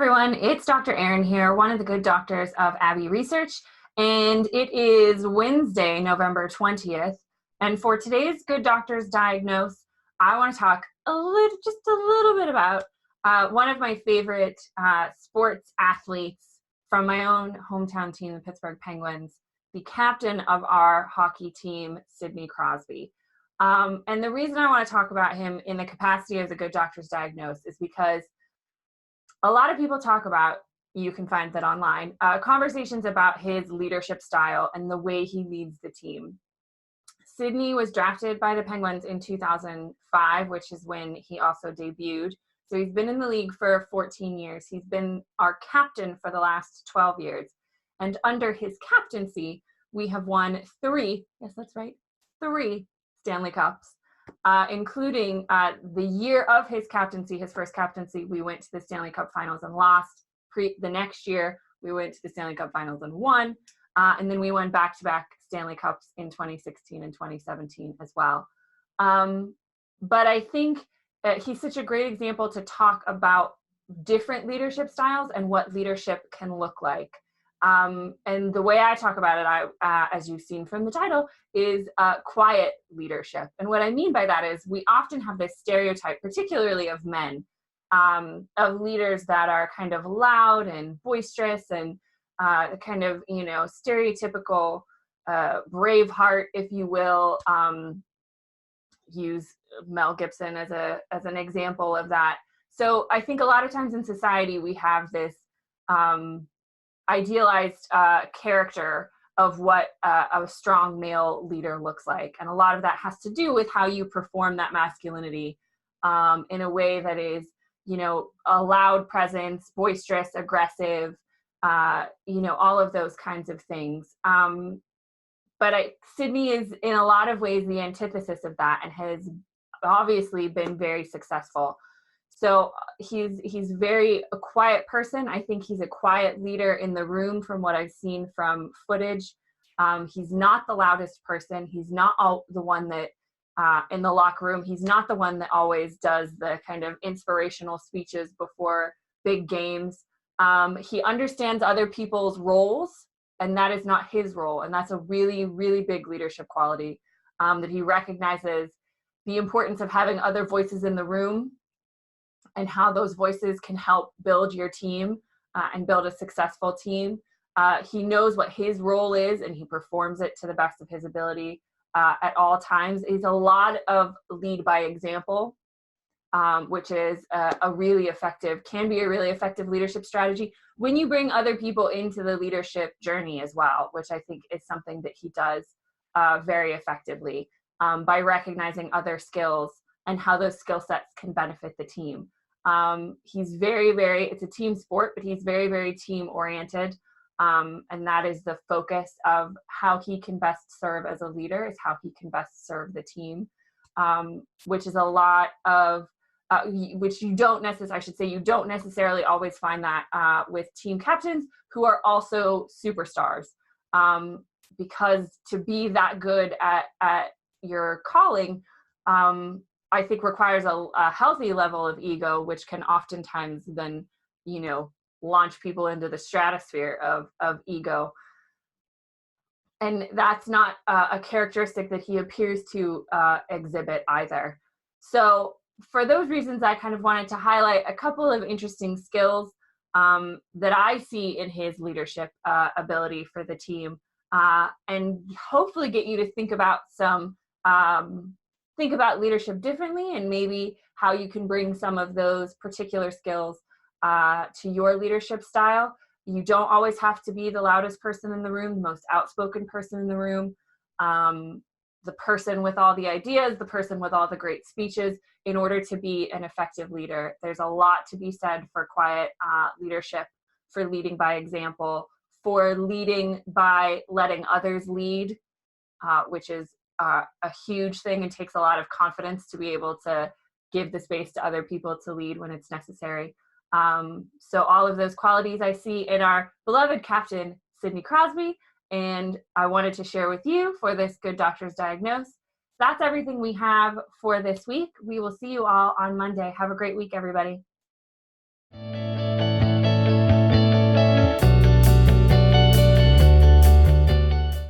everyone, it's Dr. Erin here, one of the good doctors of Abbey Research, and it is Wednesday, November 20th, and for today's Good Doctors Diagnose, I want to talk just a little bit about one of my favorite sports athletes from my own hometown team, the Pittsburgh Penguins, the captain of our hockey team, Sidney Crosby. And the reason I want to talk about him in the capacity of the Good Doctors Diagnose is because a lot of people talk about, you can find that online, conversations about his leadership style and the way he leads the team. Sidney was drafted by the Penguins in 2005, which is when he also debuted. So he's been in the league for 14 years. He's been our captain for the last 12 years. And under his captaincy, we have won three Stanley Cups. Including the year of his captaincy, his first captaincy, we went to the Stanley Cup Finals and lost. The next year, we went to the Stanley Cup Finals and won. And then we won back-to-back Stanley Cups in 2016 and 2017 as well. But I think he's such a great example to talk about different leadership styles and what leadership can look like. And the way I talk about it, as you've seen from the title, is quiet leadership. And what I mean by that is we often have this stereotype, particularly of men, of leaders that are kind of loud and boisterous and kind of, stereotypical Braveheart, if you will. Use Mel Gibson as an example of that. So I think a lot of times in society we have this idealized character of what a strong male leader looks like. And a lot of that has to do with how you perform that masculinity in a way that is, a loud presence, boisterous, aggressive, all of those kinds of things. But Sidney is in a lot of ways the antithesis of that and has obviously been very successful. So he's a quiet person. I think he's a quiet leader in the room from what I've seen from footage. He's not the loudest person. He's not the one that in the locker room, he's not the one that always does the kind of inspirational speeches before big games. He understands other people's roles, and that is not his role. And that's a really, really big leadership quality, that he recognizes the importance of having other voices in the room and how those voices can help build your team and build a successful team. He knows what his role is and he performs it to the best of his ability at all times. He's a lot of lead by example, which is can be a really effective leadership strategy when you bring other people into the leadership journey as well, which I think is something that he does very effectively by recognizing other skills and how those skill sets can benefit the team. He's it's a team sport, but he's very, very team oriented. And that is the focus of how he can best serve as a leader, is how he can best serve the team, which is a lot of, which you don't necessarily always find that with team captains who are also superstars. Because to be that good at your calling, I think requires a healthy level of ego, which can oftentimes then, launch people into the stratosphere of ego. And that's not a characteristic that he appears to exhibit either. So for those reasons, I kind of wanted to highlight a couple of interesting skills that I see in his leadership ability for the team, and hopefully get you to think about leadership differently and maybe how you can bring some of those particular skills to your leadership style. You don't always have to be the loudest person in the room, the most outspoken person in the room, the person with all the ideas, the person with all the great speeches in order to be an effective leader. There's a lot to be said for quiet leadership, for leading by example, for leading by letting others lead, which is a huge thing and takes a lot of confidence to be able to give the space to other people to lead when it's necessary. So all of those qualities I see in our beloved captain, Sidney Crosby, and I wanted to share with you for this Good Doctors Diagnose. That's everything we have for this week. We will see you all on Monday. Have a great week, everybody.